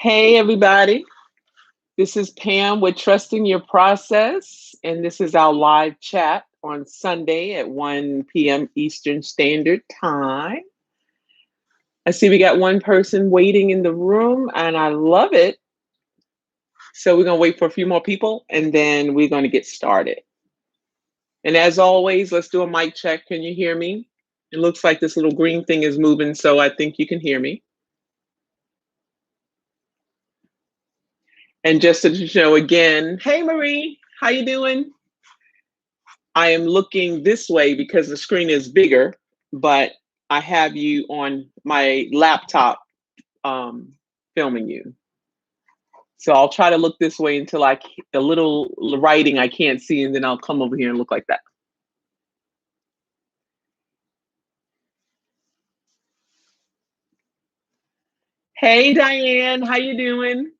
Hey, everybody. This is Pam with Trusting Your Process, and this is our live chat on Sunday at 1 p.m. Eastern Standard Time. I see we got one person waiting in the room, and I love it. So we're going to wait for a few more people, and then we're going to get started. And as always, let's do a mic check. Can you hear me? It looks like this little green thing is moving, so I think you can hear me. And just to show again, hey Marie, how you doing? I am looking this way because the screen is bigger, but I have you on my laptop filming you. So I'll try to look this way until the little writing I can't see, and then I'll come over here and look like that. Hey Diane, how you doing?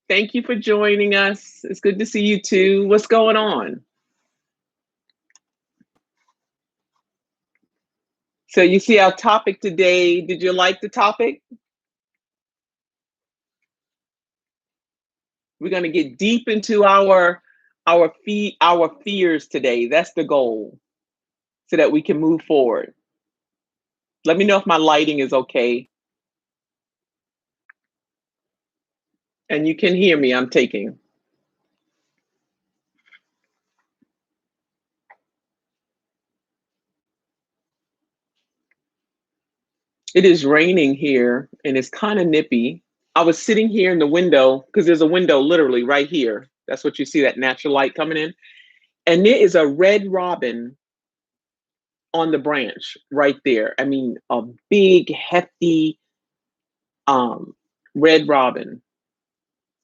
Thank you for joining us. It's good to see you too. What's going on? So you see our topic today. Did you like the topic? We're going to get deep into our fears today. That's the goal, so that we can move forward. Let me know if my lighting is okay. And you can hear me, I'm taking. It is raining here and it's kind of nippy. I was sitting here in the window because there's a window literally right here. That's what you see, that natural light coming in. And there is a red robin on the branch right there. I mean, a big, hefty um, red robin.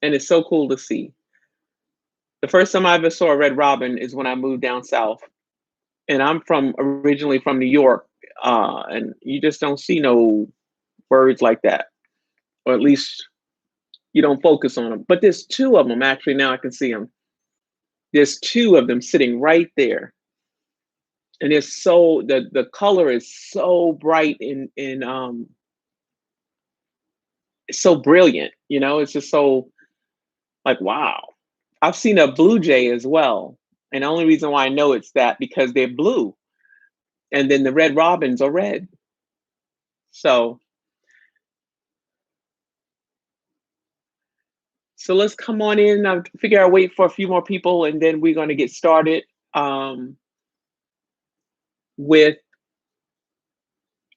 And it's so cool to see. The first time I ever saw a red robin is when I moved down south. And I'm originally from New York. And you just don't see no birds like that. Or at least you don't focus on them. But there's two of them actually. Now I can see them. There's two of them sitting right there, and it's so the color is so bright and it's so brilliant. It's just so like wow. I've seen a blue jay as well, and the only reason why I know it's that because they're blue, and then the red robins are red. So let's come on in. I figure I'll wait for a few more people, and then we're going to get started with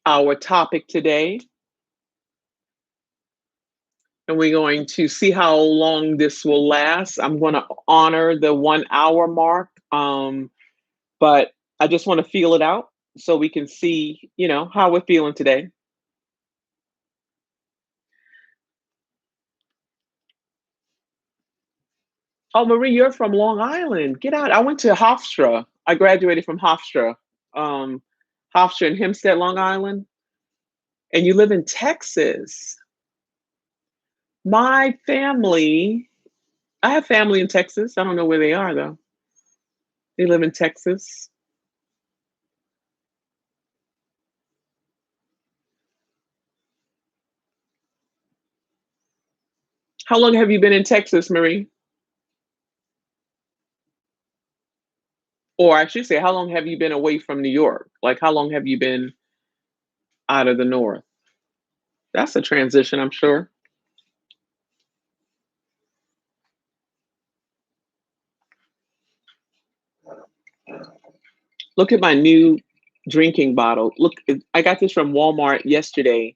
our topic today. And we're going to see how long this will last. I'm going to honor the 1 hour mark, but I just want to feel it out so we can see, how we're feeling today. Oh, Marie, you're from Long Island. Get out. I went to Hofstra. I graduated from Hofstra, um, Hofstra in Hempstead, Long Island. And you live in Texas. My family, I have family in Texas. I don't know where they are, though. They live in Texas. How long have you been in Texas, Marie? Or I should say, how long have you been away from New York? Like, how long have you been out of the North? That's a transition, I'm sure. Look at my new drinking bottle. Look, I got this from Walmart yesterday.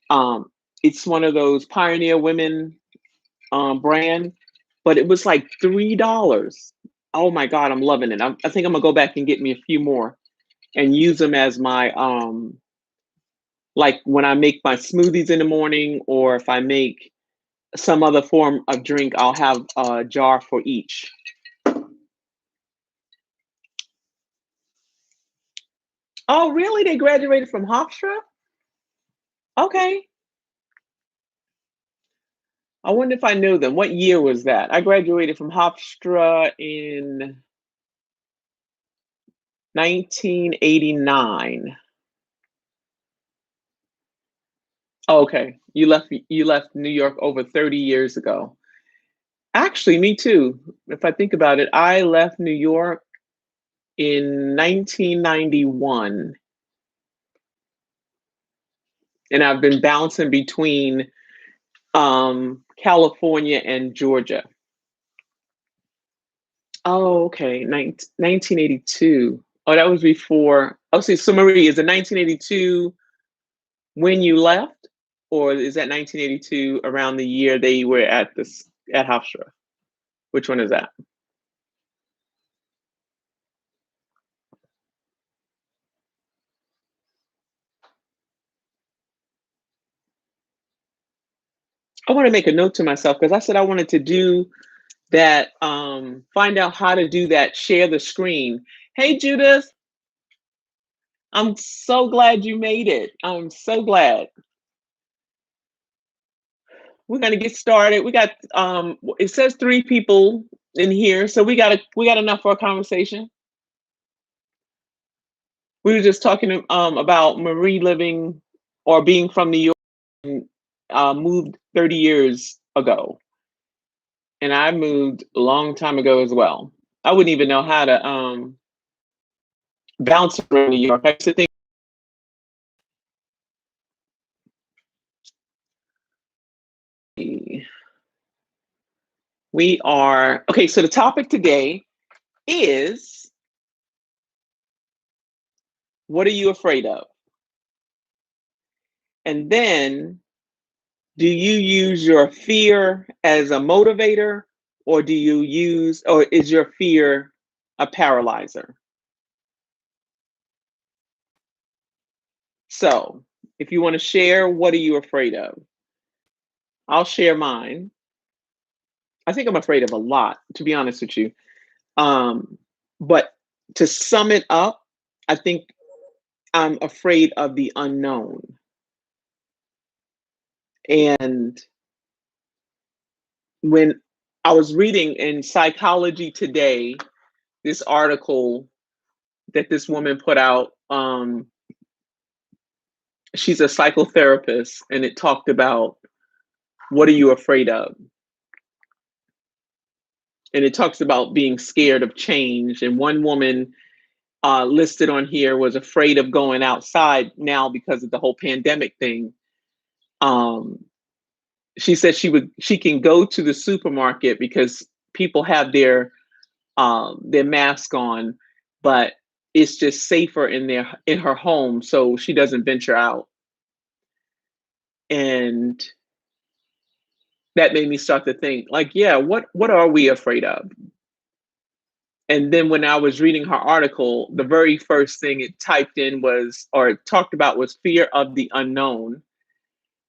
Um, it's one of those Pioneer Women brand, but it was like $3. Oh my God, I'm loving it. I think I'm gonna go back and get me a few more and use them as my like when I make my smoothies in the morning, or if I make some other form of drink, I'll have a jar for each. Oh, really? They graduated from Hofstra? Okay. I wonder if I knew them. What year was that? I graduated from Hofstra in 1989. Oh, okay. You left New York over 30 years ago. Actually, me too. If I think about it, I left New York in 1991, and I've been bouncing between California and Georgia. Oh, okay. 1982. Oh, that was before. Oh, see, so Marie, is it 1982 when you left, or is that 1982 around the year they were at Hofstra? Which one is that? I want to make a note to myself because I said I wanted to do that. Find out how to do that. Share the screen. Hey, Judith, I'm so glad you made it. I'm so glad. We're gonna get started. We got it says 3 people in here, so we got enough for a conversation. We were just talking about Marie living or being from New York and moved 30 years ago. And I moved a long time ago as well. I wouldn't even know how to bounce around New York. I used to think we are okay. So the topic today is, what are you afraid of? And then, do you use your fear as a motivator, or is your fear a paralyzer? So, if you want to share, what are you afraid of? I'll share mine. I think I'm afraid of a lot, to be honest with you. Um, but to sum it up, I think I'm afraid of the unknown. And when I was reading in Psychology Today, this article that this woman put out, she's a psychotherapist, and it talked about, what are you afraid of? And it talks about being scared of change. And one woman listed on here was afraid of going outside now because of the whole pandemic thing. Um, she said she can go to the supermarket because people have their mask on, but it's just safer in her home, so she doesn't venture out. And that made me start to think, like, yeah, what are we afraid of? And then when I was reading her article, the very first thing it typed in was, or it talked about, was fear of the unknown.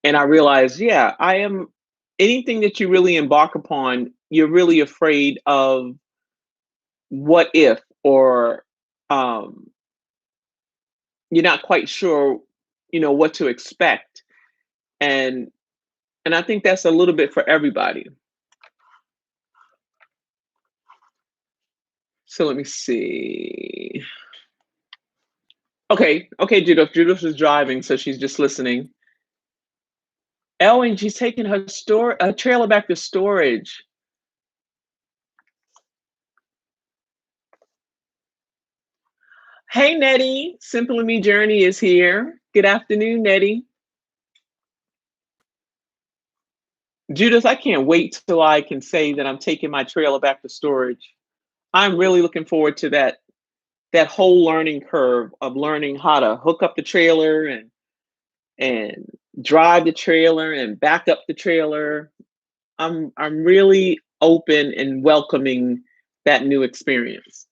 And I realized, yeah, I am. Anything that you really embark upon, you're really afraid of what if, or um, you're not quite sure, what to expect. And I think that's a little bit for everybody. So let me see. Okay, Judith. Judith is driving, so she's just listening. Oh, and she's taking her trailer back to storage. Hey, Nettie. Simple and Me Journey is here. Good afternoon, Nettie. Judith, I can't wait till I can say that I'm taking my trailer back to storage. I'm really looking forward to that whole learning curve of learning how to hook up the trailer and drive the trailer and back up the trailer. I'm really open and welcoming that new experience.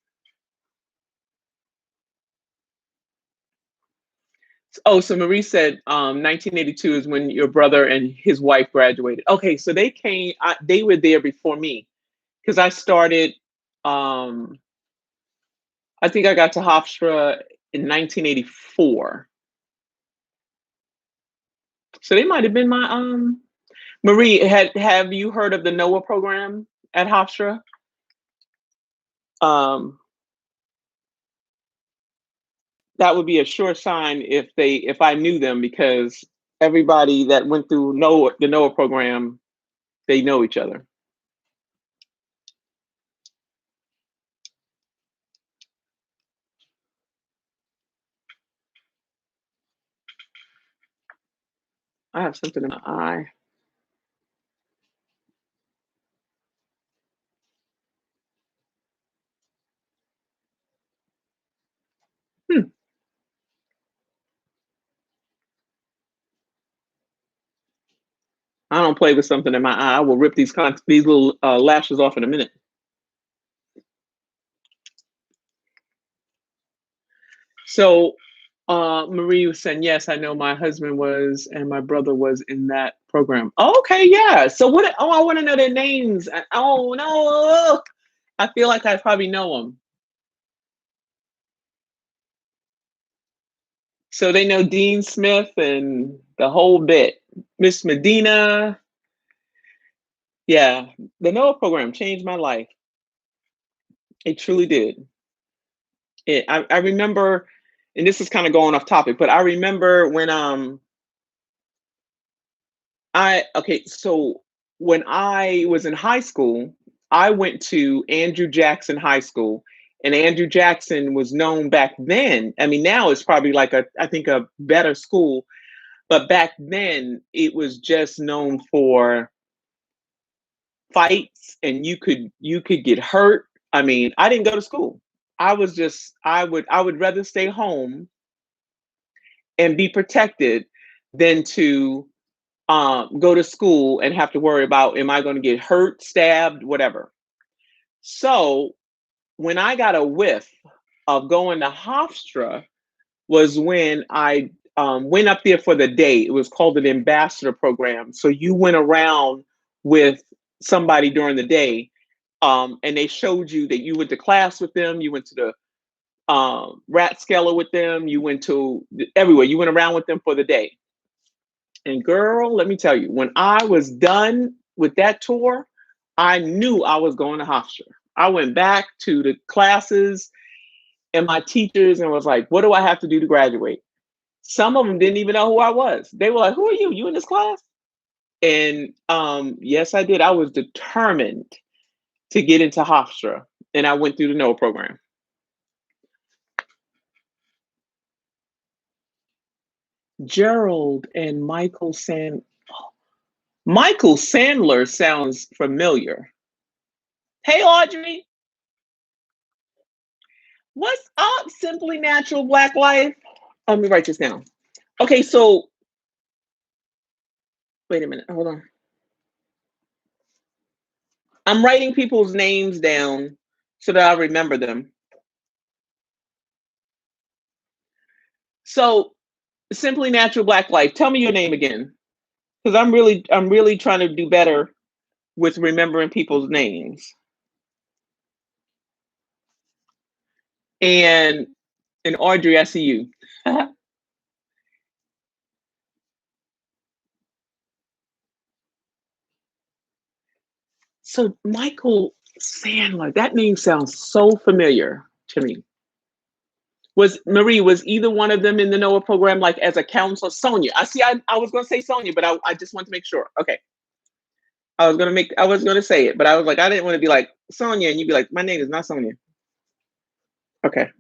Oh, so Marie said 1982 is when your brother and his wife graduated. Okay, so they were there before me because I started. Um, I think I got to Hofstra in 1984. So they might have been my Marie. Have you heard of the NOAA program at Hofstra? Um, that would be a sure sign if I knew them, because everybody that went through the Noah program, they know each other. I have something in my eye. Hmm. I don't play with something in my eye. I will rip these little lashes off in a minute. So Marie was saying, yes, I know my husband was and my brother was in that program. Oh, okay, yeah. So what? Oh, I want to know their names. Oh no, I feel like I probably know them. So they know Dean Smith and the whole bit. Miss Medina. Yeah, the Noah program changed my life. It truly did. I remember, and this is kind of going off topic, but I remember when I okay, so when I was in high school, I went to Andrew Jackson High School, and Andrew Jackson was known back then. I mean, now it's probably like I think a better school, but back then it was just known for fights, and you could get hurt. I mean, I didn't go to school. I would rather stay home and be protected than to go to school and have to worry about, am I going to get hurt, stabbed, whatever. So when I got a whiff of going to Hofstra was when I went up there for the day. It was called an ambassador program. So you went around with somebody during the day, and they showed you that you went to class with them, you went to the Rathskeller with them, you went to everywhere. You went around with them for the day. And girl, let me tell you, when I was done with that tour, I knew I was going to Hofstra. I went back to the classes and my teachers and was like, what do I have to do to graduate? Some of them didn't even know who I was. They were like, who are you? You in this class? And yes, I did. I was determined to get into Hofstra, and I went through the NOAA program. Gerald and Michael Sandler sounds familiar. Hey, Audrey, what's up? Simply Natural Black Life. Let me write this down. Okay, so wait a minute. Hold on. I'm writing people's names down so that I remember them. So, Simply Natural Black Life. Tell me your name again, because I'm really trying to do better with remembering people's names. And Audrey, I see you. So Michael Sandler, that name sounds so familiar to me. Was either one of them in the NOAA program, like as a counselor? Sonia. I see. I was going to say Sonia, but I just want to make sure. Okay. I was gonna say it, but I was like, I didn't want to be like Sonia, and you'd be like, my name is not Sonia. Okay.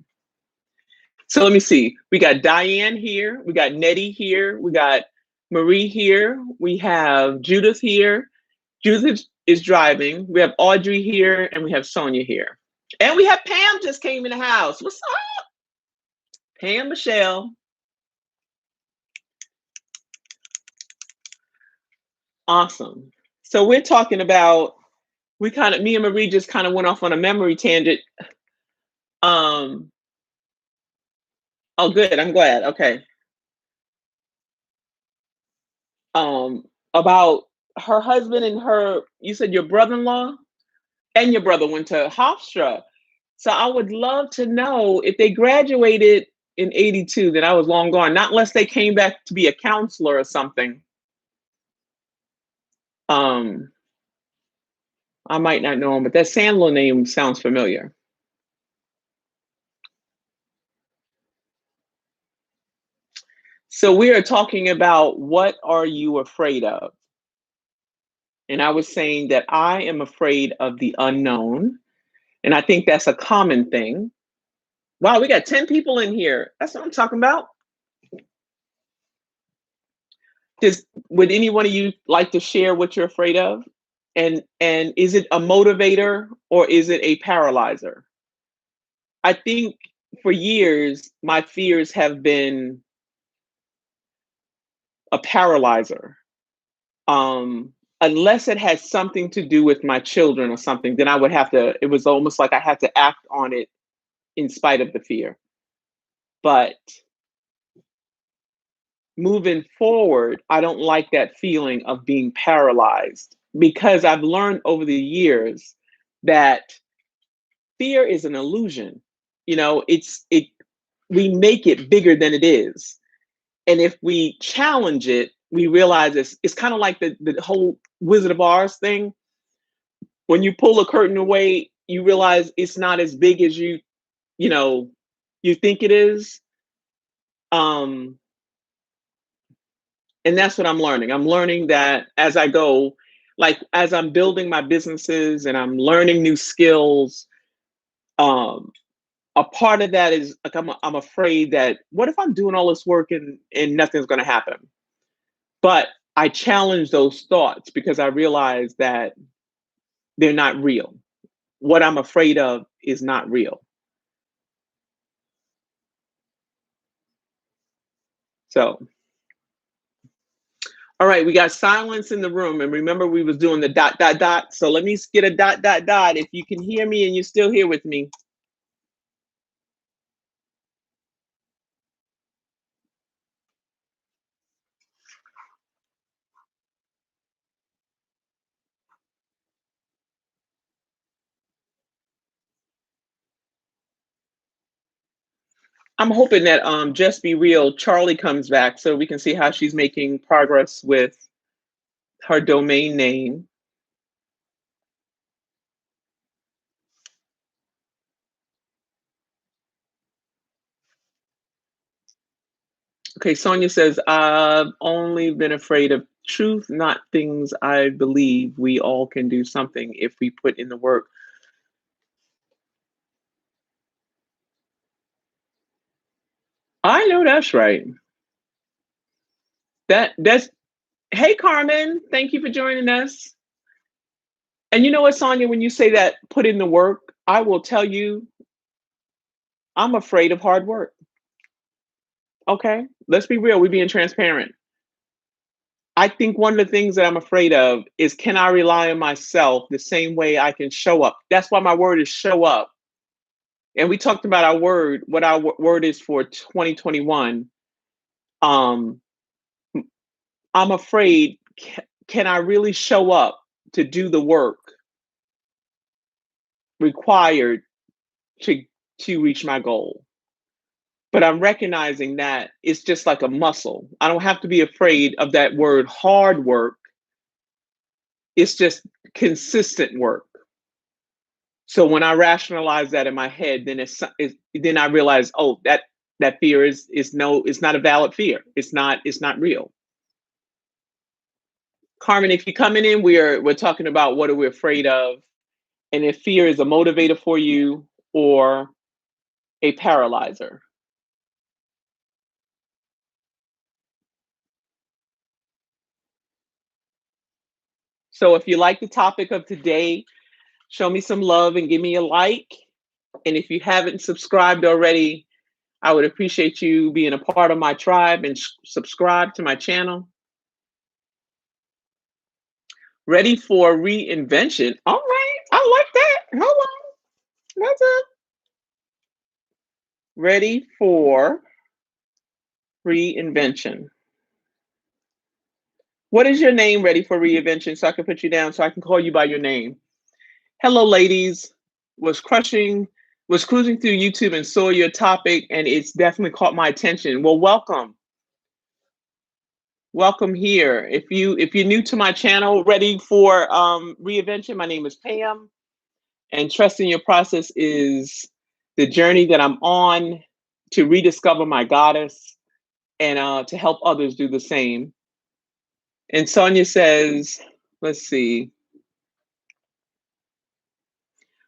So let me see. We got Diane here. We got Nettie here. We got Marie here. We have Judith here. Judith is driving. We have Audrey here, and we have Sonia here. And we have Pam just came in the house. What's up? Pam Michelle. Awesome. So we're talking about, me and Marie just kind of went off on a memory tangent. Um, oh, good. I'm glad. Okay. About her husband and you said your brother-in-law and your brother went to Hofstra. So I would love to know if they graduated in 82, then I was long gone, not unless they came back to be a counselor or something. Um, I might not know him, but that Sandler name sounds familiar. So we are talking about what are you afraid of? And I was saying that I am afraid of the unknown. And I think that's a common thing. Wow, we got 10 people in here. That's what I'm talking about. Just would any one of you like to share what you're afraid of? And is it a motivator or is it a paralyzer? I think for years my fears have been a paralyzer. Unless it has something to do with my children or something, then I would have to, it was almost like I had to act on it in spite of the fear. But moving forward, I don't like that feeling of being paralyzed because I've learned over the years that fear is an illusion. It we make it bigger than it is. And if we challenge it, we realize it's kind of like the whole Wizard of Oz thing. When you pull a curtain away, you realize it's not as big as you know you think it is. Um, and that's what I'm learning. I'm learning that as I go, like as I'm building my businesses and I'm learning new skills, um, a part of that is like I'm afraid that what if I'm doing all this work and nothing's going to happen? But I challenge those thoughts because I realize that they're not real. What I'm afraid of is not real. So, all right, we got silence in the room, and remember we was doing the dot dot dot. So let me get a dot dot dot if you can hear me and you're still here with me. I'm hoping that Just Be Real, Charlie comes back so we can see how she's making progress with her domain name. Okay, Sonia says, I've only been afraid of truth, not things I believe. We all can do something if we put in the work. I know that's right. That's Hey Carmen, thank you for joining us. And you know what, Sonia, when you say that put in the work, I will tell you, I'm afraid of hard work. Okay? Let's be real, we're being transparent. I think one of the things that I'm afraid of is can I rely on myself the same way I can show up? That's why my word is show up. And we talked about our word, what our word is for 2021. Um, I'm afraid, can I really show up to do the work required to to reach my goal? But I'm recognizing that it's just like a muscle. I don't have to be afraid of that word hard work. It's just consistent work. So when I rationalize that in my head, then then I realize, oh, that fear is no, it's not a valid fear. It's not real. Carmen, if you're coming in, we're talking about what are we afraid of, and if fear is a motivator for you or a paralyzer. So if you like the topic of today, show me some love and give me a like. And if you haven't subscribed already, I would appreciate you being a part of my tribe and subscribe to my channel. Ready for reinvention. All right, I like that. Hold on. That's it. Ready for reinvention. What is your name, Ready for reinvention? So I can put you down so I can call you by your name. Hello, ladies. Was crushing, was cruising through YouTube and saw your topic, and it's definitely caught my attention. Well, welcome. Welcome here. If you're new to my channel, Ready for reinvention, my name is Pam, and trusting your process is the journey that I'm on to rediscover my goddess. and to help others do the same. And Sonia says, let's see,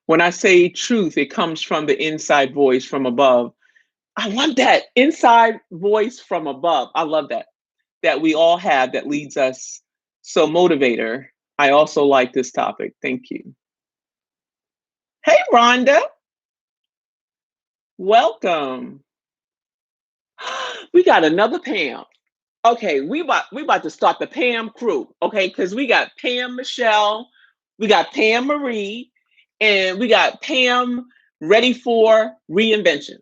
when I say truth, it comes from the inside voice from above. I love that inside voice from above. I love that we all have that leads us. So, Motivator, I also like this topic. Thank you. Hey, Rhonda, welcome. We got another Pam. Okay, we about to start the Pam crew. Okay, because we got Pam Michelle, we got Pam Marie, and we got Pam ready for reinvention.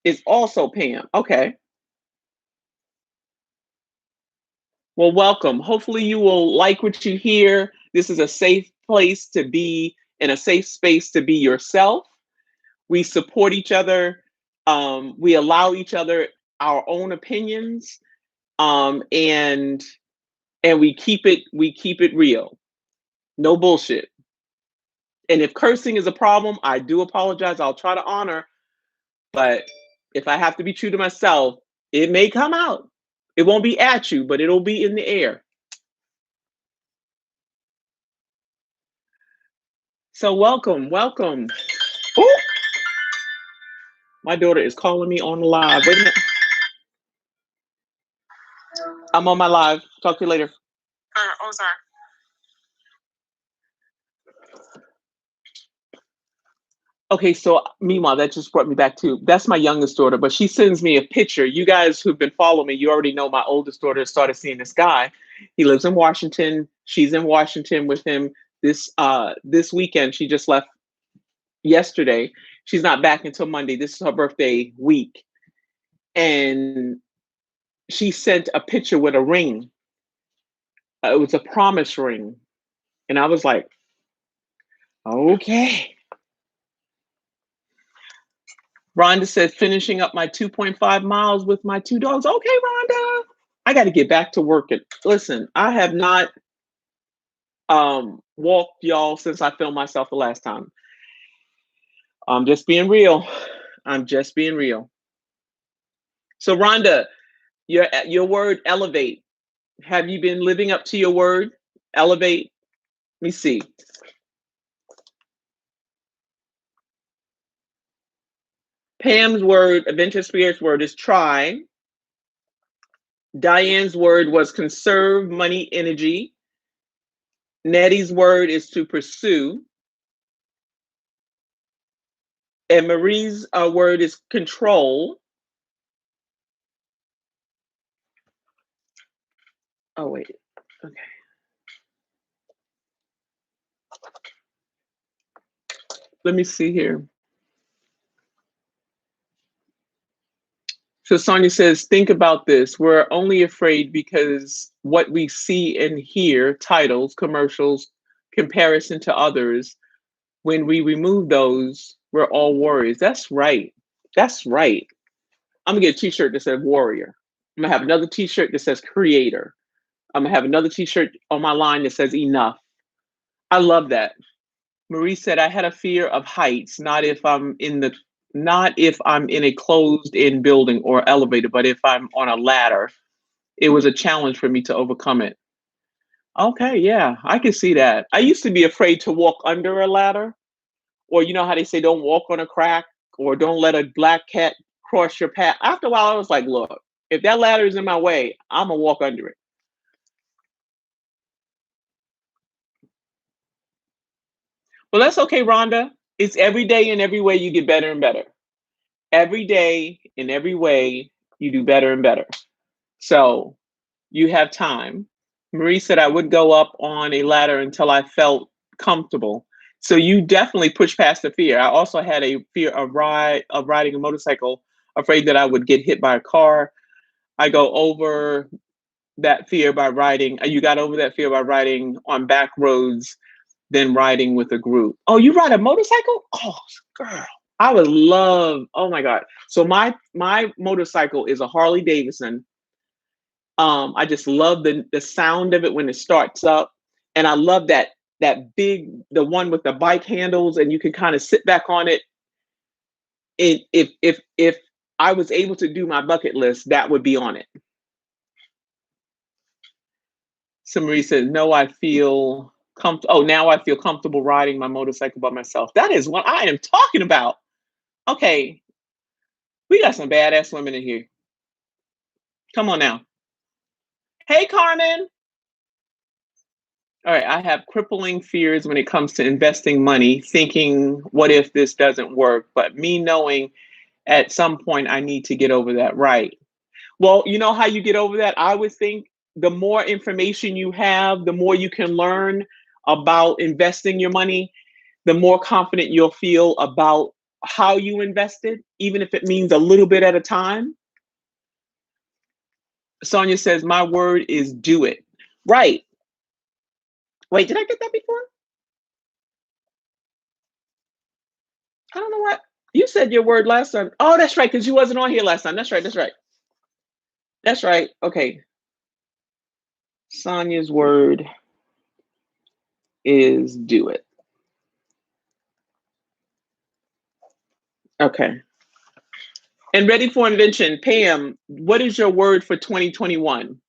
Is also Pam. Okay. Well, welcome. Hopefully, you will like what you hear. This is a safe place to be in a safe space to be yourself. We support each other. We allow each other our own opinions, and we keep it real. No bullshit. And if cursing is a problem, I do apologize. I'll try to honor, but if I have to be true to myself, it may come out. It won't be at you, but it'll be in the air. So welcome, welcome. Ooh, my daughter is calling me on live. Wait a minute. I'm on my live. Talk to you later. Oh, sorry. Okay, so meanwhile, that just brought me back to that's my youngest daughter, but she sends me a picture. You guys who've been following me, you already know my oldest daughter started seeing this guy. He lives in Washington. She's in Washington with him this weekend. She just left yesterday. She's not back until Monday. This is her birthday week. And she sent a picture with a ring. It was a promise ring. And I was like, okay. Rhonda said, finishing up my 2.5 miles with my two dogs. Okay, Rhonda. I got to get back to working. Listen, I have not walked y'all since I filmed myself the last time. I'm just being real. I'm just being real. So, Rhonda, your word elevate. Have you been living up to your word? Elevate. Let me see. Pam's word, Adventure Spirit's word is try. Diane's word was conserve money energy. Nettie's word is to pursue. And Marie's word is control. Oh, wait. Okay. Let me see here. So Sonia says, think about this. We're only afraid because what we see and hear, titles, commercials, comparison to others, when we remove those, we're all warriors. That's right. That's right. I'm gonna get a t-shirt that says warrior. I'm gonna have another t-shirt that says creator. I'm gonna have another t-shirt on my line that says enough. I love that. Marie said, I had a fear of heights, not if I'm in a closed in building or elevator, but if I'm on a ladder. It was a challenge for me to overcome it. Okay, yeah, I can see that. I used to be afraid to walk under a ladder, or you know how they say don't walk on a crack, or don't let a black cat cross your path. After a while, I was like, look, if that ladder is in my way, I'm gonna walk under it. Well, that's okay, Rhonda. It's every day and every way you get better and better. Every day in every way you do better and better. So you have time. Marie said I would go up on a ladder until I felt comfortable. So you definitely push past the fear. I also had a fear of riding a motorcycle, afraid that I would get hit by a car. I go over that fear by riding. You got over that fear by riding on back roads than riding with a group. Oh, you ride a motorcycle? Oh, girl. I would love, oh my God. So my motorcycle is a Harley Davidson. I just love the sound of it when it starts up. And I love that big, the one with the bike handles, and you can kind of sit back on it. If I was able to do my bucket list, that would be on it. Marie says, no, I feel comfortable. Oh, now I feel comfortable riding my motorcycle by myself. That is what I am talking about. Okay, we got some badass women in here. Come on now. Hey, Carmen. All right, I have crippling fears when it comes to investing money, thinking, what if this doesn't work? But me knowing at some point I need to get over that. Right. Well, you know how you get over that? I would think the more information you have, the more you can learn about investing your money, the more confident you'll feel about how you invested, even if it means a little bit at a time. Sonia says, my word is do it. Right. Wait, did I get that before? I don't know what. You said your word last time. Oh, that's right, because you wasn't on here last time. That's right. That's right. That's right. Okay. Sonia's word is do it. Okay. And ready for invention, Pam, what is your word for 2021?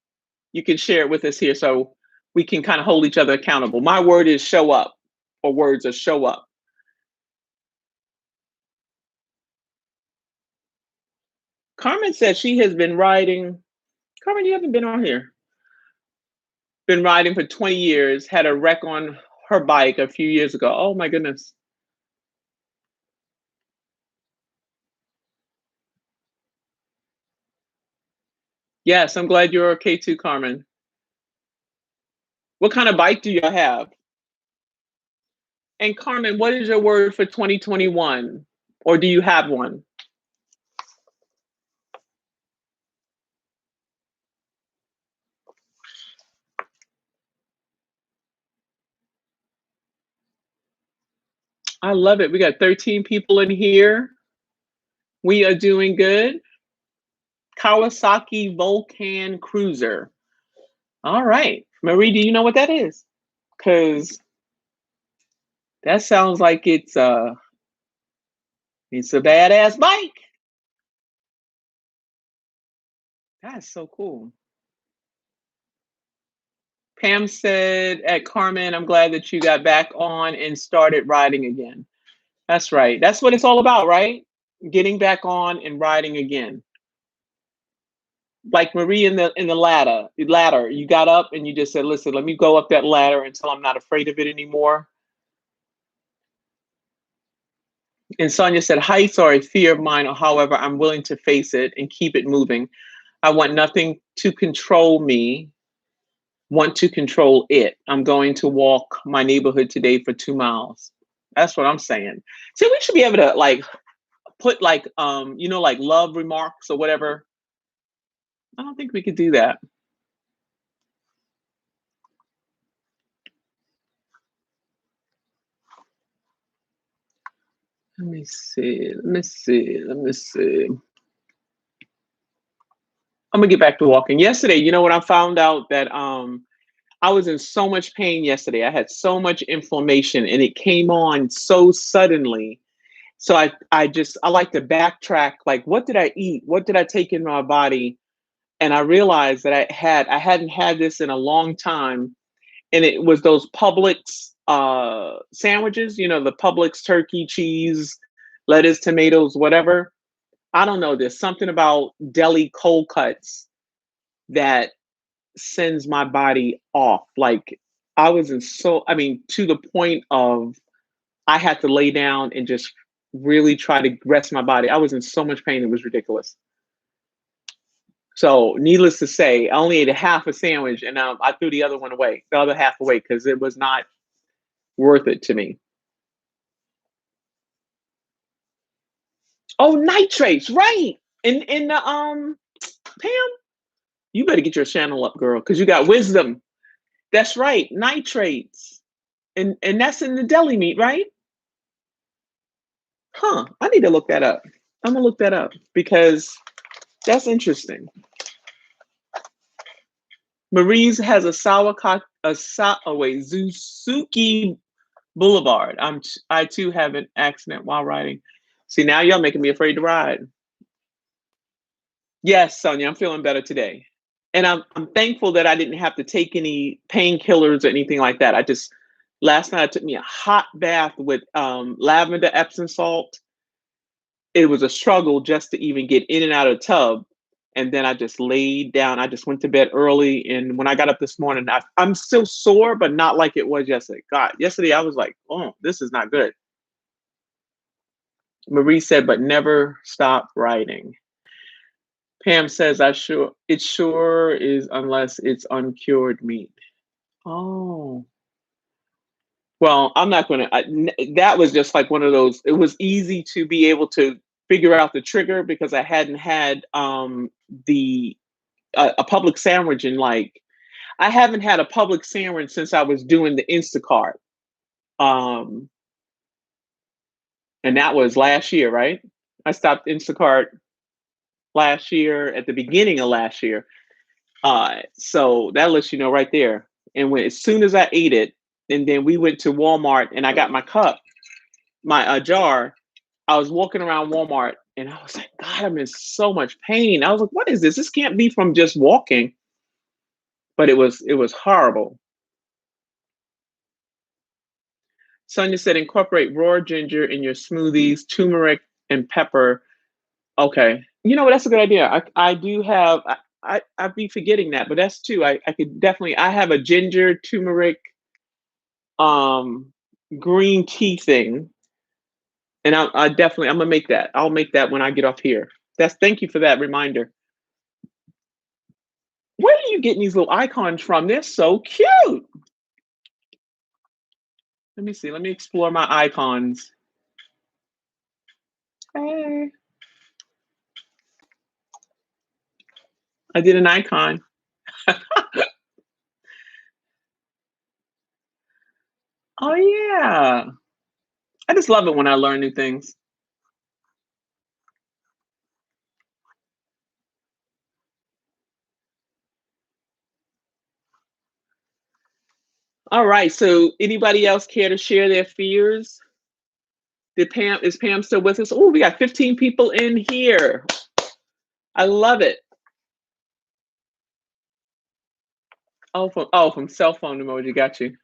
You can share it with us here so we can kind of hold each other accountable. My word is show up, or words are show up. Carmen said she has been riding. Carmen, you haven't been on here. Been riding for 20 years, had a wreck on her bike a few years ago. Oh my goodness. Yes, I'm glad you're okay too, Carmen. What kind of bike do you have? And Carmen, what is your word for 2021? Or do you have one? I love it. We got 13 people in here. We are doing good. Kawasaki Volcan Cruiser. All right. Marie, do you know what that is? Because that sounds like it's a badass bike. That's so cool. Pam said at Carmen, I'm glad that you got back on and started riding again. That's right. That's what it's all about, right? Getting back on and riding again. Like Marie in the ladder. You got up and you just said, listen, let me go up that ladder until I'm not afraid of it anymore. And Sonia said, heights are a fear of mine, however, I'm willing to face it and keep it moving. I want nothing to control me, want to control it. I'm going to walk my neighborhood today for 2 miles. That's what I'm saying. See, we should be able to like put like like love remarks or whatever. I don't think we could do that. Let me see. I'm gonna get back to walking. Yesterday, you know what I found out that I was in so much pain yesterday. I had so much inflammation and it came on so suddenly. So I like to backtrack, like what did I eat? What did I take in my body? And I realized that I hadn't had this in a long time. And it was those Publix sandwiches, the Publix turkey, cheese, lettuce, tomatoes, whatever. I don't know. There's something about deli cold cuts that sends my body off. Like I was to the point of I had to lay down and just really try to rest my body. I was in so much pain, it was ridiculous. So, needless to say, I only ate a half a sandwich and I threw the other one away, the other half away, because it was not worth it to me. Oh, nitrates, right? In the Pam, you better get your channel up, girl, because you got wisdom. That's right, nitrates, and that's in the deli meat, right? Huh? I need to look that up. I'm gonna look that up because that's interesting. Marie's has a Zuzuki Boulevard. I too have an accident while riding. See, now y'all making me afraid to ride. Yes, Sonia, I'm feeling better today. And I'm thankful that I didn't have to take any painkillers or anything like that. I just last night I took me a hot bath with lavender Epsom salt. It was a struggle just to even get in and out of the tub. And then I just laid down. I just went to bed early. And when I got up this morning, I'm still sore, but not like it was yesterday. God, yesterday I was like, oh, this is not good. Marie said, but never stop writing. Pam says, it sure is unless it's uncured meat. Oh. Well, I'm not gonna. That was just like one of those. It was easy to be able to figure out the trigger because I hadn't had the a public sandwich in like I haven't had a public sandwich since I was doing the Instacart, um, and that was last year, right? I stopped Instacart last year at the beginning of last year. So that lets you know right there. And when as soon as I ate it, and then we went to Walmart and I got my cup, my jar. I was walking around Walmart and I was like, God, I'm in so much pain. I was like, what is this? This can't be from just walking. But it was horrible. Sonia said incorporate raw ginger in your smoothies, turmeric and pepper. Okay. You know what? That's a good idea. I do have I'd be forgetting that, but that's too. I could definitely I have a ginger turmeric um green tea thing. And I definitely I'm gonna make that. I'll make that when I get off here. That's thank you for that reminder. Where are you getting these little icons from? They're so cute. Let me see. Let me explore my icons. Hey, I did an icon. Oh yeah. I just love it when I learn new things. All right. So anybody else care to share their fears? Is Pam still with us? Oh, we got 15 people in here. I love it. From cell phone emoji. Got you.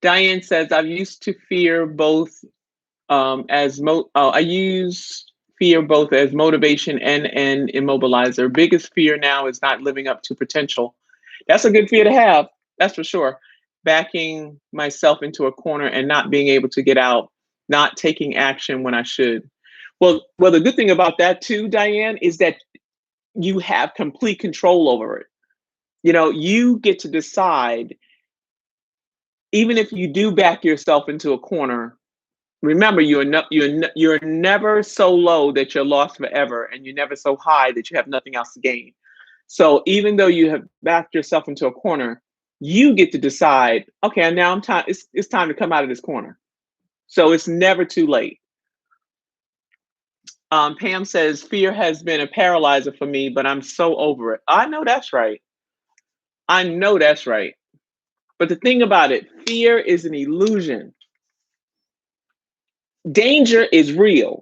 Diane says I've used to fear both I use fear both as motivation and an immobilizer. Biggest fear now is not living up to potential. That's a good fear to have. That's for sure. Backing myself into a corner and not being able to get out, not taking action when I should. Well, the good thing about that too, Diane, is that you have complete control over it. You get to decide, even if you do back yourself into a corner. Remember, you're never so low that you're lost forever, and you're never so high that you have nothing else to gain. So even though you have backed yourself into a corner, you get to decide. Okay, now I'm time. It's time to come out of this corner. So it's never too late. Pam says fear has been a paralyzer for me, but I'm so over it. I know that's right. I know that's right. But the thing about it, fear is an illusion. Danger is real.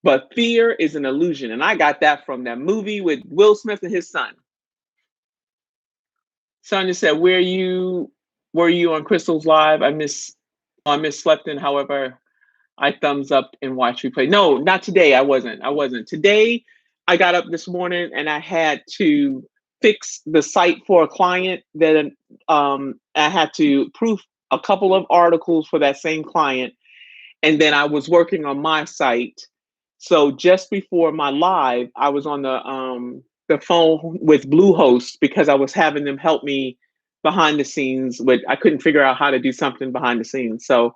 But fear is an illusion. And I got that from that movie with Will Smith and his son. Sonia said, were you on Crystal's live? I miss slept in, however, I thumbs up and watch replay. No, not today. I wasn't. Today I got up this morning and I had to fix the site for a client that I had to proof a couple of articles for that same client. And then I was working on my site. So just before my live, I was on the phone with Bluehost because I was having them help me behind the scenes with I couldn't figure out how to do something behind the scenes. So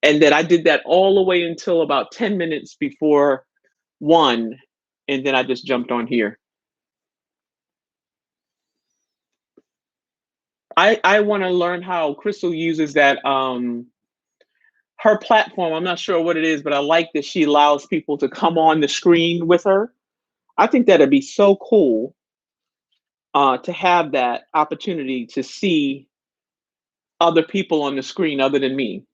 and then I did that all the way until about 10 minutes before 1 and then I just jumped on here. I want to learn how Crystal uses that her platform. I'm not sure what it is, but I like that she allows people to come on the screen with her. I think that'd be so cool to have that opportunity to see other people on the screen other than me.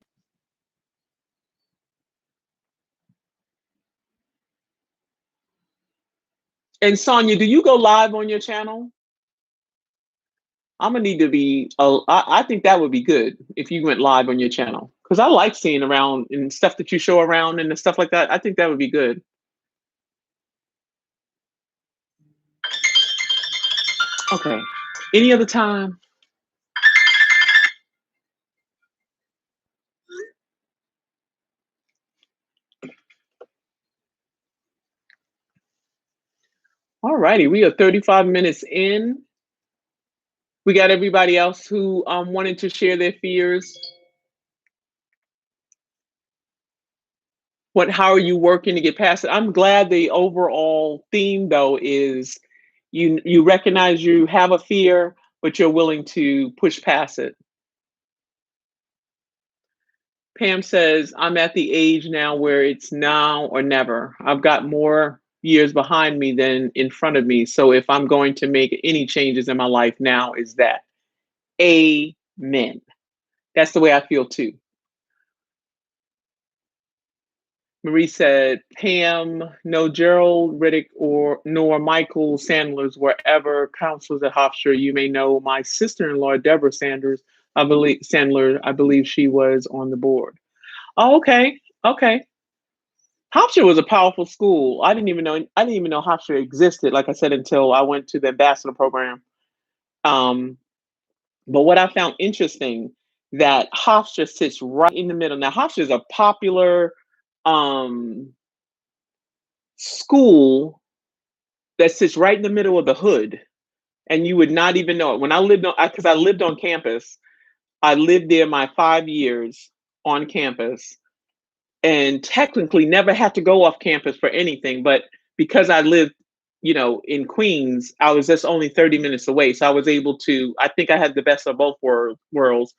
And Sonia, do you go live on your channel? I'm gonna need to be. I think that would be good if you went live on your channel because I like seeing around and stuff that you show around and the stuff like that. I think that would be good. Okay. Any other time? All righty. We are 35 minutes in. We got everybody else who wanted to share their fears. How are you working to get past it? I'm glad the overall theme though is you recognize you have a fear, but you're willing to push past it. Pam says, I'm at the age now where it's now or never. I've got more years behind me than in front of me. So if I'm going to make any changes in my life, now is that. Amen. That's the way I feel too. Marie said, Pam, no Gerald Riddick or nor Michael Sanders were ever counselors at Hofstra. You may know my sister-in-law, Deborah Sanders. I believe she was on the board. Oh, okay. Okay. Hofstra was a powerful school. I didn't even know Hofstra existed, like I said, until I went to the ambassador program. Um, but what I found interesting that Hofstra sits right in the middle. Now, Hofstra is a popular um school that sits right in the middle of the hood, and you would not even know it. When I lived on, because I lived on campus, I lived there my 5 years on campus, and technically never had to go off campus for anything. But because I lived, in Queens, I was just only 30 minutes away, so I was able to. I think I had the best of both worlds.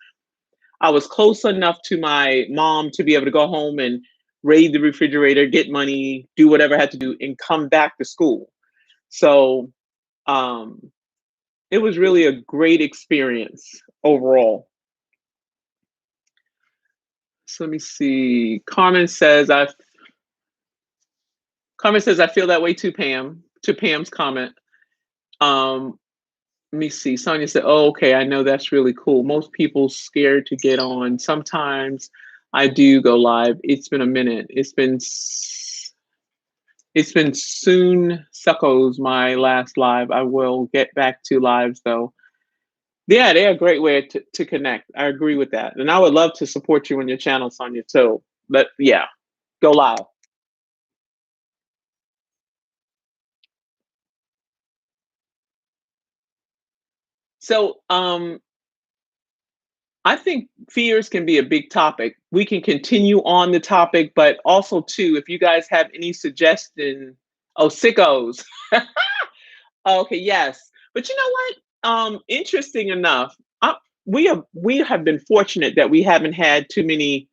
I was close enough to my mom to be able to go home and raid the refrigerator, get money, do whatever I had to do, and come back to school. So um, it was really a great experience overall. So let me see. Carmen says I feel that way too, Pam. To Pam's comment. Um, Let me see. Sonia said, "Oh, okay. I know that's really cool. Most people scared to get on. Sometimes I do go live. It's been a minute. It's been soon. Suckos my last live. I will get back to lives though. Yeah, they're a great way to connect. I agree with that. And I would love to support you on your channel, Sonia, too. But yeah, go live. So I think fears can be a big topic. We can continue on the topic, but also too, if you guys have any suggestion, oh, sickos. Okay, yes. But you know what? Interesting enough, we have been fortunate that we haven't had too many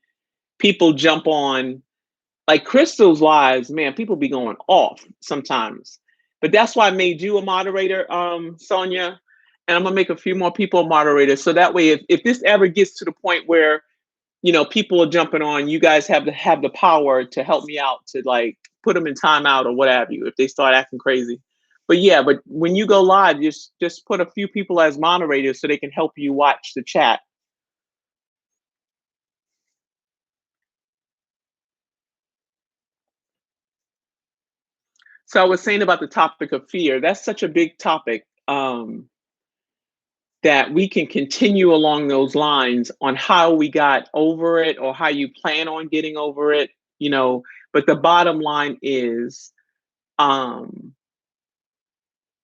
people jump on like Crystal's lives. Man, people be going off sometimes. But that's why I made you a moderator, Sonia. And I'm gonna make a few more people moderators. So that way if this ever gets to the point where people are jumping on, you guys have the power to help me out to like put them in timeout or what have you if they start acting crazy. But yeah, but when you go live, just put a few people as moderators so they can help you watch the chat. So I was saying about the topic of fear. That's such a big topic that we can continue along those lines on how we got over it or how you plan on getting over it. But the bottom line is um,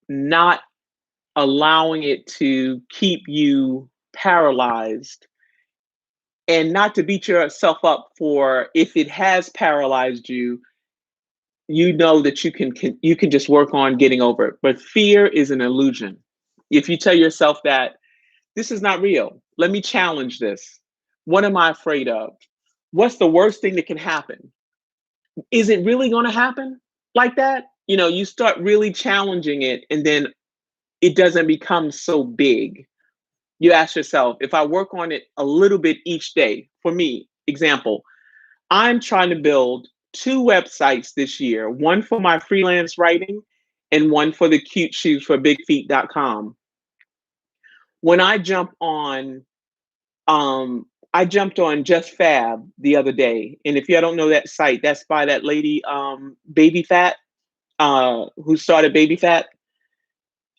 not allowing it to keep you paralyzed and not to beat yourself up for if it has paralyzed you. That you can just work on getting over it. But fear is an illusion. If you tell yourself that this is not real, let me challenge this. What am I afraid of? What's the worst thing that can happen? Is it really going to happen like that? You start really challenging it, and then it doesn't become so big. You ask yourself, if I work on it a little bit each day, for me, example, I'm trying to build two websites this year, one for my freelance writing and one for the cute shoes for bigfeet.com. When I jumped on Just Fab the other day. And if you don't know that site, that's by that lady, Baby Fat, who started Baby Fat.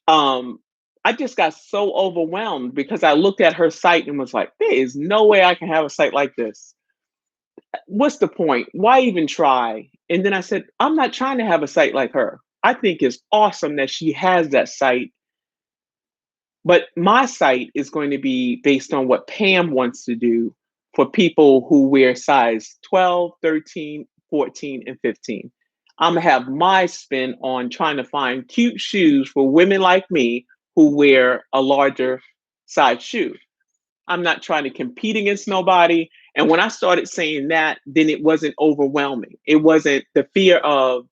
Um, I just got so overwhelmed because I looked at her site and was like, there is no way I can have a site like this. What's the point? Why even try? And then I said, I'm not trying to have a site like her. I think it's awesome that she has that site. But my site is going to be based on what Pam wants to do for people who wear size 12, 13, 14, and 15. I'm going to have my spin on trying to find cute shoes for women like me who wear a larger size shoe. I'm not trying to compete against nobody. And when I started saying that, then it wasn't overwhelming. It wasn't the fear of,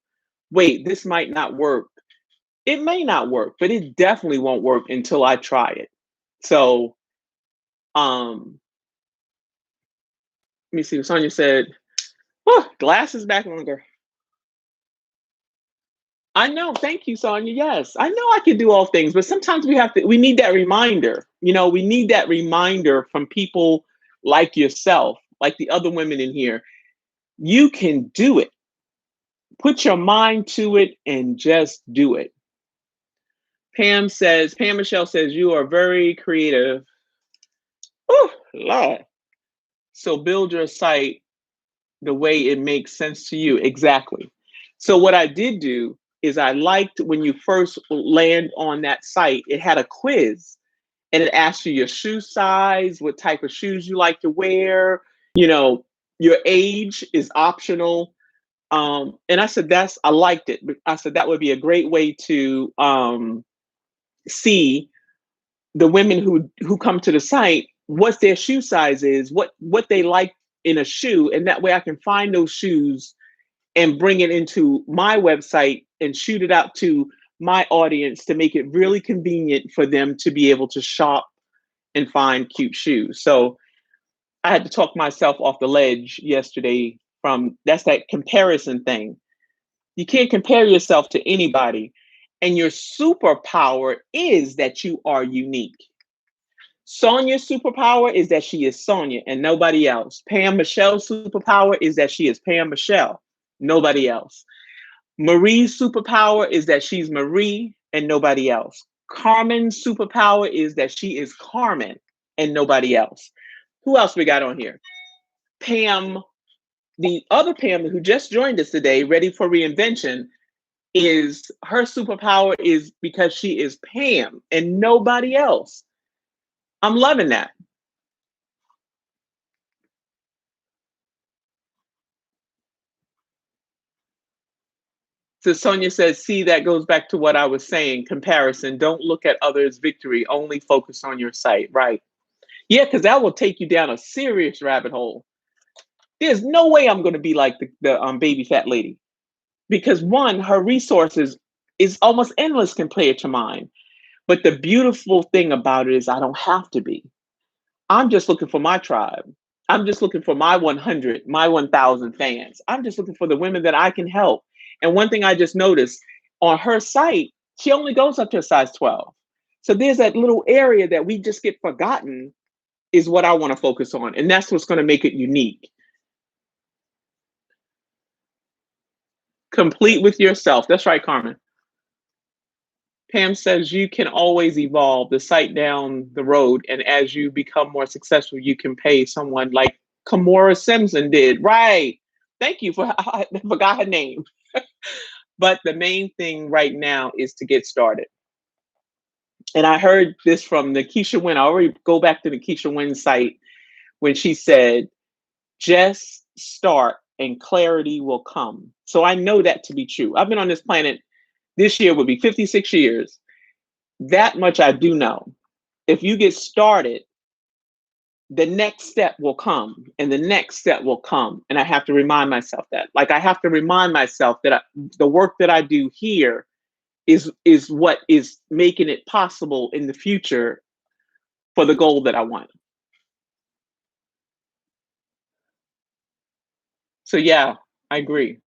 wait, this might not work. It may not work, but it definitely won't work until I try it. So, um, let me see. Sonia said, oh, glasses back longer. I know. Thank you, Sonia. Yes, I know I can do all things, but sometimes we need that reminder. We need that reminder from people like yourself, like the other women in here. You can do it. Put your mind to it and just do it. Pam Michelle says, you are very creative. Oh, Lord. So build your site the way it makes sense to you. Exactly. So what I did do is I liked when you first land on that site, it had a quiz and it asked you your shoe size, what type of shoes you like to wear, you know, your age is optional. And I said, I liked it. I said, that would be a great way to see the women who come to the site, what their shoe size is, what they like in a shoe, and that way I can find those shoes and bring it into my website and shoot it out to my audience to make it really convenient for them to be able to shop and find cute shoes. So I had to talk myself off the ledge yesterday from that's that comparison thing. You can't compare yourself to anybody. And your superpower is that you are unique. Sonia's superpower is that she is Sonia and nobody else. Pam Michelle's superpower is that she is Pam Michelle, nobody else. Marie's superpower is that she's Marie and nobody else. Carmen's superpower is that she is Carmen and nobody else. Who else we got on here? Pam, the other Pam who just joined us today, ready for reinvention, is her superpower is because she is Pam and nobody else. I'm loving that. So Sonia says, see, that goes back to what I was saying, comparison. Don't look at others' victory, only focus on your site, right? Yeah, because that will take you down a serious rabbit hole. There's no way I'm going to be like the baby fat lady. Because one, her resources is almost endless compared to mine. But the beautiful thing about it is I don't have to be. I'm just looking for my tribe. I'm just looking for my 100, my 1,000 fans. I'm just looking for the women that I can help. And one thing I just noticed on her site, she only goes up to a size 12. So there's that little area that we just get forgotten is what I want to focus on. And that's what's going to make it unique. Complete with yourself. That's right, Carmen. Pam says you can always evolve the site down the road. And as you become more successful, you can pay someone like Kamora Simpson did. Right. Thank you for, I forgot her name. But the main thing right now is to get started. And I heard this from Nikisha Wynn. I already go back to Nikisha Wynn's site when she said, just start and clarity will come. So I know that to be true. I've been on this planet, this year would be 56 years. That much I do know. If you get started, the next step will come and the next step will come. And I have to remind myself that. Like I have to remind myself that the work that I do here is what is making it possible in the future for the goal that I want. So yeah, I agree.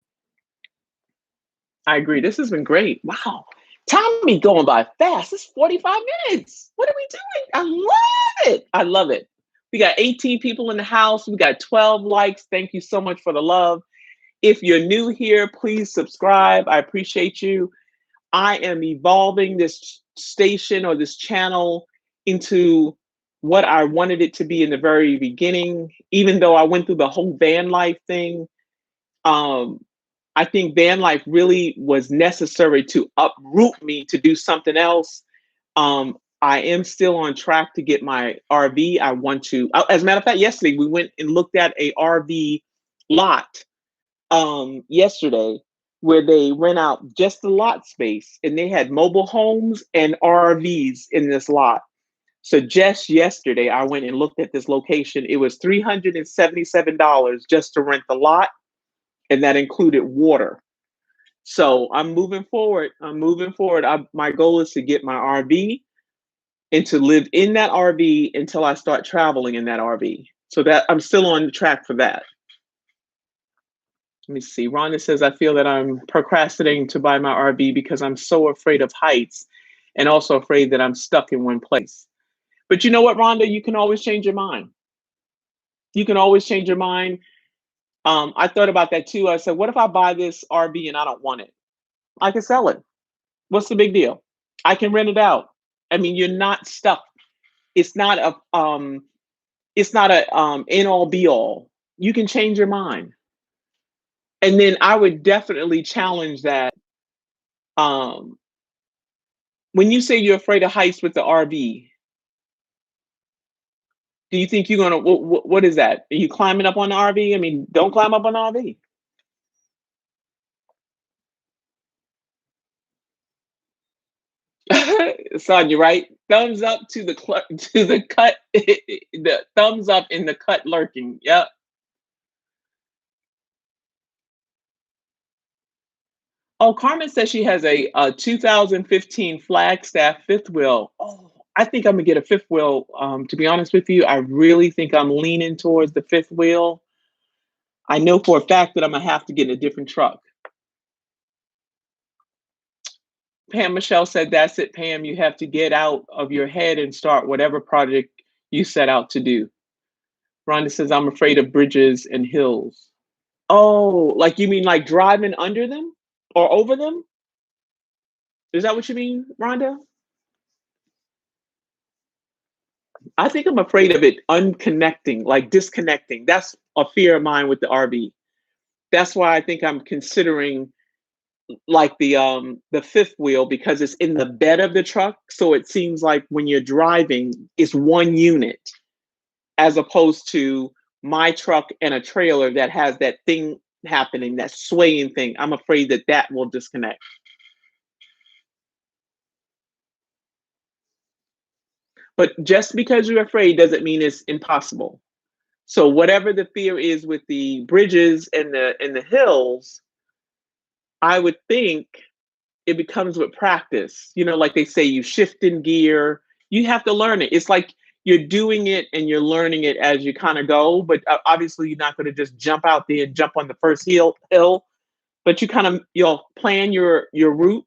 I agree. This has been great. Wow. Time be going by fast. It's 45 minutes. What are we doing? I love it. I love it. We got 18 people in the house. We got 12 likes. Thank you so much for the love. If you're new here, please subscribe. I appreciate you. I am evolving this station or this channel into what I wanted it to be in the very beginning. Even though I went through the whole van life thing, um, I think van life really was necessary to uproot me to do something else. I am still on track to get my RV. I want to, as a matter of fact, yesterday we went and looked at a RV lot yesterday where they rent out just the lot space and they had mobile homes and RVs in this lot. So just yesterday I went and looked at this location. It was $377 just to rent the lot, and that included water. So I'm moving forward. I'm moving forward. My goal is to get my RV and to live in that RV until I start traveling in that RV. So that I'm still on track for that. Let me see. Rhonda says, I feel that I'm procrastinating to buy my RV because I'm so afraid of heights and also afraid that I'm stuck in one place. But you know what, Rhonda? You can always change your mind. You can always change your mind. I thought about that too. I said, what if I buy this RV and I don't want it? I can sell it. What's the big deal? I can rent it out. I mean, you're not stuck. It's not a end all be all. You can change your mind. And then I would definitely challenge that. Um, when you say you're afraid of heights with the RV, do you think you're gonna? What is that? Are you climbing up on the RV? I mean, don't climb up on the RV. Sonya, right? Thumbs up to the to the cut. The thumbs up in the cut lurking. Yep. Oh, Carmen says she has a 2015 Flagstaff fifth wheel. Oh, I think I'm gonna get a fifth wheel. To be honest with you, I really think I'm leaning towards the fifth wheel. I know for a fact that I'm gonna have to get a different truck. Pam Michelle said, "That's it, Pam. You have to get out of your head and start whatever project you set out to do." Rhonda says, "I'm afraid of bridges and hills." Oh, like you mean like driving under them or over them? Is that what you mean, Rhonda? I think I'm afraid of it unconnecting, like disconnecting. That's a fear of mine with the RV. That's why I think I'm considering like the fifth wheel because it's in the bed of the truck. So it seems like when you're driving, it's one unit as opposed to my truck and a trailer that has that thing happening, that swaying thing. I'm afraid that that will disconnect. But just because you're afraid doesn't mean it's impossible. So whatever the fear is with the bridges and the hills, I would think it becomes with practice. You know, like they say, you shift in gear. You have to learn it. It's like you're doing it and you're learning it as you kind of go. But obviously, you're not going to just jump out there and jump on the first hill. But you kind of you'll plan your route,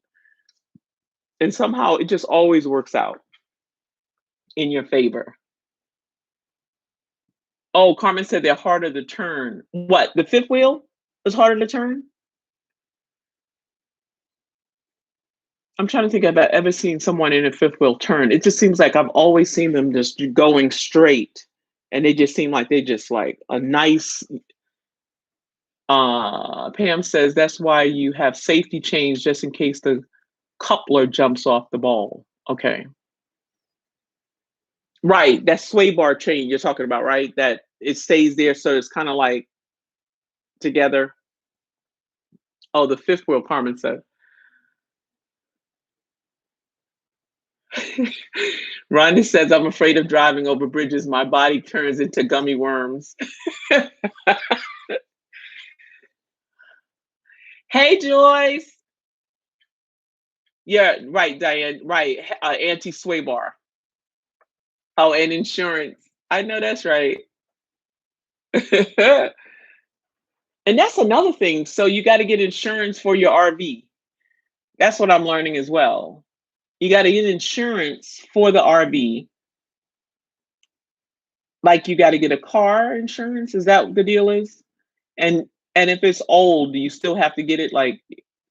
and somehow it just always works out in your favor. Oh, Carmen said they're harder to turn. What, the fifth wheel is harder to turn? I'm trying to think if I've ever seen someone in a fifth wheel turn. It just seems like I've always seen them just going straight, and they just seem like they just like a nice. Pam says that's why you have safety chains just in case the coupler jumps off the ball. Okay, right. That sway bar chain you're talking about, right? That it stays there, so it's kind of like together. Oh, the fifth wheel, Carmen said. Ronnie says, I'm afraid of driving over bridges. My body turns into gummy worms. Hey, Joyce. Yeah, right, Diane. Right. Anti sway bar. Oh, and insurance. I know that's right. And that's another thing. So you got to get insurance for your RV. That's what I'm learning as well. You got to get insurance for the RV. Like you got to get a car insurance. Is that what the deal is? And and if it's old, do you still have to get it? Like,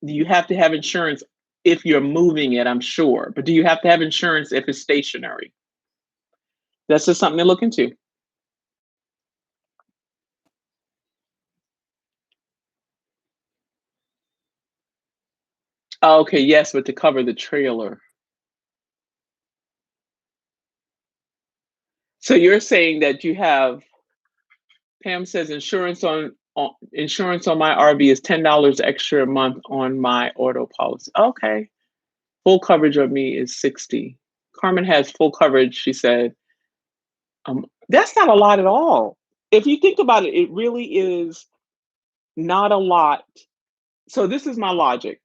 do you have to have insurance if you're moving it? I'm sure, but do you have to have insurance if it's stationary? That's just something to look into. Okay, yes, but to cover the trailer. So you're saying that you have, Pam says insurance on my RV is $10 extra a month on my auto policy. Okay. Full coverage on me is 60. Carmen has full coverage, she said. That's not a lot at all. If you think about it, it really is not a lot. So this is my logic.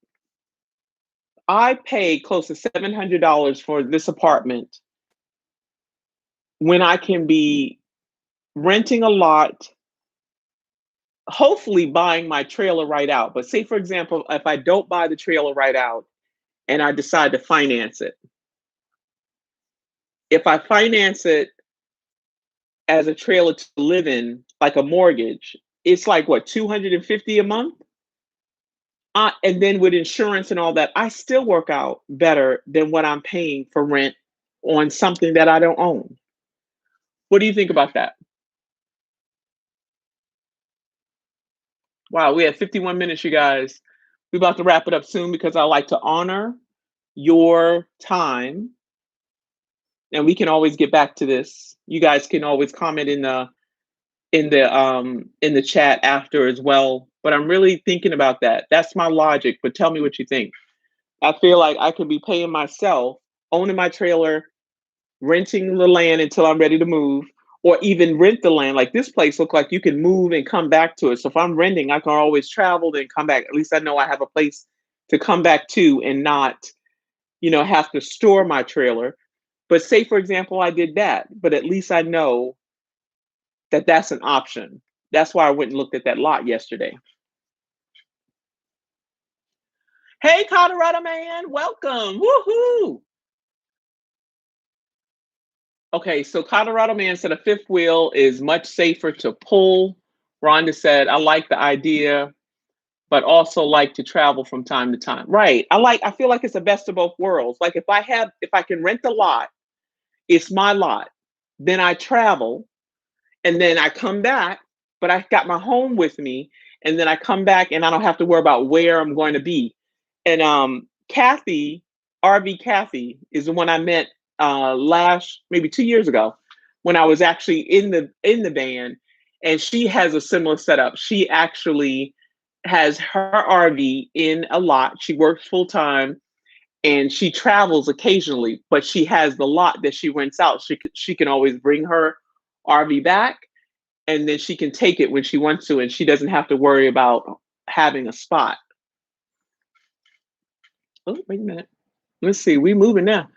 I pay close to $700 for this apartment when I can be renting a lot, hopefully buying my trailer right out. But say, for example, if I don't buy the trailer right out and I decide to finance it, if I finance it as a trailer to live in, like a mortgage, it's like what, 250 a month? And then with insurance and all that, I still work out better than what I'm paying for rent on something that I don't own. What do you think about that? Wow, we have 51 minutes, you guys. We're about to wrap it up soon because I like to honor your time, and we can always get back to this. You guys can always comment in the chat after as well. But I'm really thinking about that. That's my logic. But tell me what you think. I feel like I could be paying myself, owning my trailer, renting the land until I'm ready to move, or even rent the land. Like this place look like you can move and come back to it. So if I'm renting, I can always travel and come back. At least I know I have a place to come back to and not, have to store my trailer. But say, for example, I did that, but at least I know that that's an option. That's why I went and looked at that lot yesterday. Hey, Colorado man, welcome. Woohoo. Okay, so Colorado man said a fifth wheel is much safer to pull. Rhonda said, I like the idea, but also like to travel from time to time. Right. I feel like it's the best of both worlds. Like if I can rent the lot, it's my lot. Then I travel and then I come back, but I got my home with me. And then I come back and I don't have to worry about where I'm going to be. And Kathy, RV Kathy, is the one I met last maybe 2 years ago when I was actually in the band, and she has a similar setup. She actually has her RV in a lot. She works full time and she travels occasionally, but she has the lot that she rents out. She can always bring her RV back, and then she can take it when she wants to, and she doesn't have to worry about having a spot. Oh, wait a minute. Let's see. We moving now.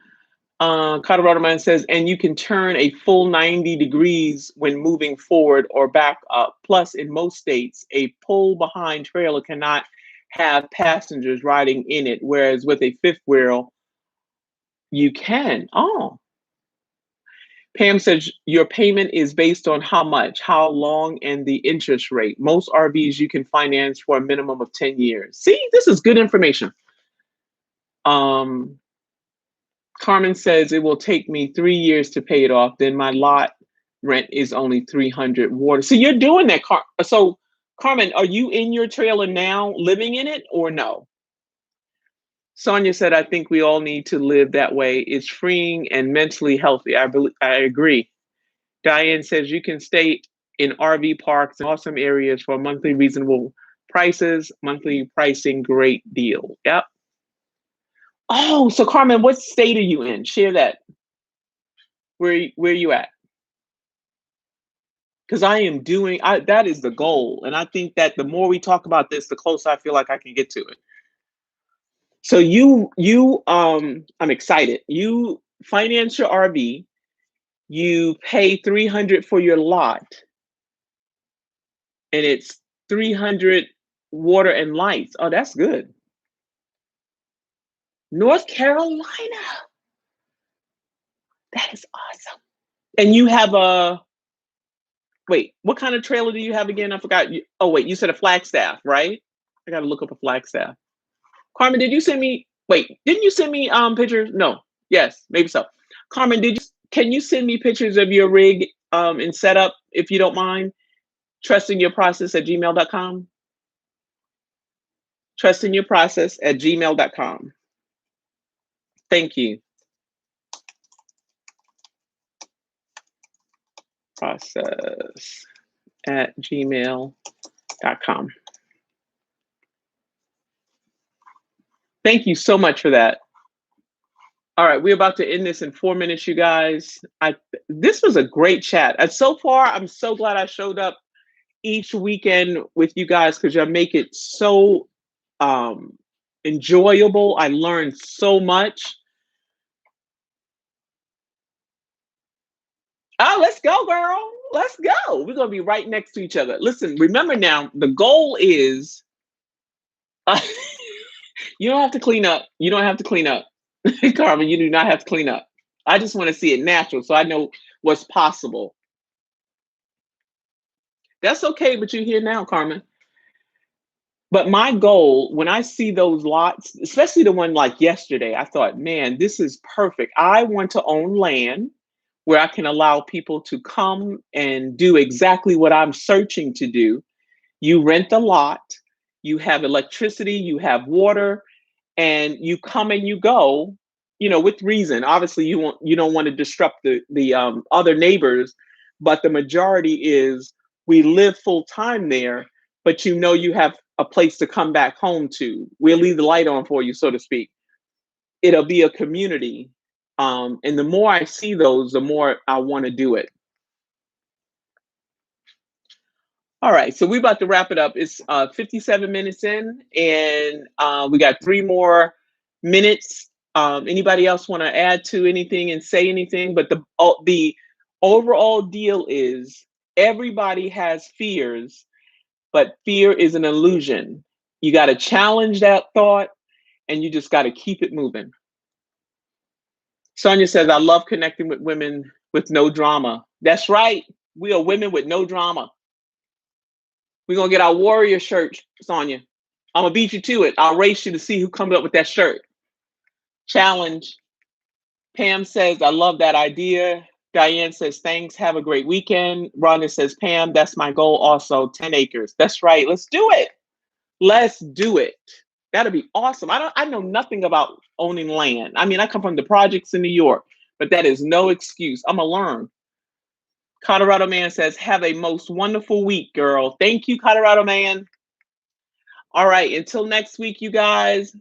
Colorado Man says, and you can turn a full 90 degrees when moving forward or back up. Plus, in most states, a pull behind trailer cannot have passengers riding in it, whereas with a fifth wheel, you can. Oh. Pam says, your payment is based on how much, how long, and the interest rate. Most RVs you can finance for a minimum of 10 years. See, this is good information. Um, Carmen says it will take me 3 years to pay it off. Then my lot rent is only 300 water. So you're doing that. So Carmen, are you in your trailer now living in it or no? Sonia said, I think we all need to live that way. It's freeing and mentally healthy. I agree. Diane says you can stay in RV parks in awesome areas for monthly reasonable prices, monthly pricing, great deal. Yep. Oh, so Carmen, what state are you in? Share that. Where are you at? Because that is the goal. And I think that the more we talk about this, the closer I feel like I can get to it. So I'm excited. You finance your RV, you pay 300 for your lot, and it's 300 water and lights. Oh, that's good. North Carolina. That is awesome. And you have a wait, what kind of trailer do you have again? I forgot. Oh wait, you said a Flagstaff, right? I gotta look up a Flagstaff. Carmen, did you send me wait, didn't you send me pictures? No. Yes, maybe so. Carmen, can you send me pictures of your rig and setup if you don't mind? Trustingyourprocess@gmail.com. Trustingyourprocess@gmail.com. Thank you. Process@gmail.com. Thank you so much for that. All right, we're about to end this in 4 minutes, you guys. This was a great chat. And so far, I'm so glad I showed up each weekend with you guys because y'all make it so enjoyable. I learned so much. Oh, let's go, girl. Let's go. We're going to be right next to each other. Listen, remember now, the goal is you don't have to clean up. You don't have to clean up. Carmen, you do not have to clean up. I just want to see it natural so I know what's possible. That's okay, but you're here now, Carmen. But my goal, when I see those lots, especially the one like yesterday, I thought, man, this is perfect. I want to own land where I can allow people to come and do exactly what I'm searching to do. You rent a lot, you have electricity, you have water, and you come and you go, with reason. Obviously, you don't want to disrupt the other neighbors, but the majority is we live full time there, but you have a place to come back home to. We'll leave the light on for you, so to speak. It'll be a community. And the more I see those, the more I want to do it. All right, so we're about to wrap it up. It's 57 minutes in, and we got 3 more minutes. Anybody else want to add to anything and say anything? But the overall deal is everybody has fears, but fear is an illusion. You got to challenge that thought, and you just got to keep it moving. Sonia says, I love connecting with women with no drama. That's right. We are women with no drama. We're going to get our warrior shirt, Sonia. I'm going to beat you to it. I'll race you to see who comes up with that shirt. Challenge. Pam says, I love that idea. Diane says, thanks. Have a great weekend. Rhonda says, Pam, that's my goal also. 10 acres. That's right. Let's do it. Let's do it. That'll be awesome. I know nothing about owning land. I mean, I come from the projects in New York, but that is no excuse. I'm going to learn. Colorado Man says, have a most wonderful week, girl. Thank you, Colorado Man. All right, until next week, you guys.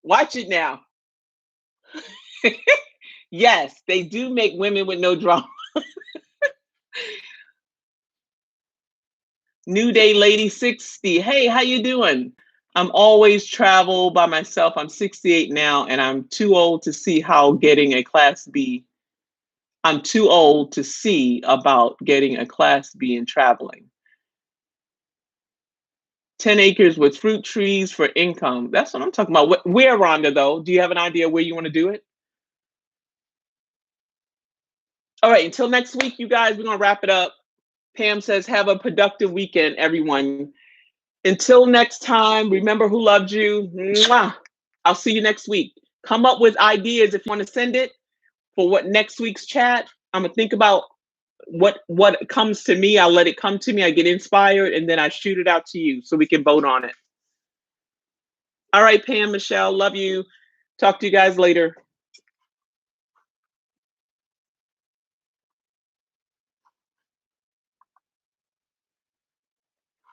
Watch it now. Yes, they do make women with no drama. New Day Lady 60. Hey, how you doing? I'm always travel by myself. I'm 68 now, and I'm too old to see how getting a Class B. I'm too old to see about getting a Class B and traveling. 10 acres with fruit trees for income. That's what I'm talking about. Where, Rhonda, though? Do you have an idea where you want to do it? All right, until next week, you guys, we're going to wrap it up. Pam says, have a productive weekend, everyone. Until next time, remember who loved you. Mwah. I'll see you next week. Come up with ideas if you want to send it for what next week's chat. I'm going to think about what comes to me. I'll let it come to me. I get inspired, and then I shoot it out to you so we can vote on it. All right, Pam, Michelle, love you. Talk to you guys later.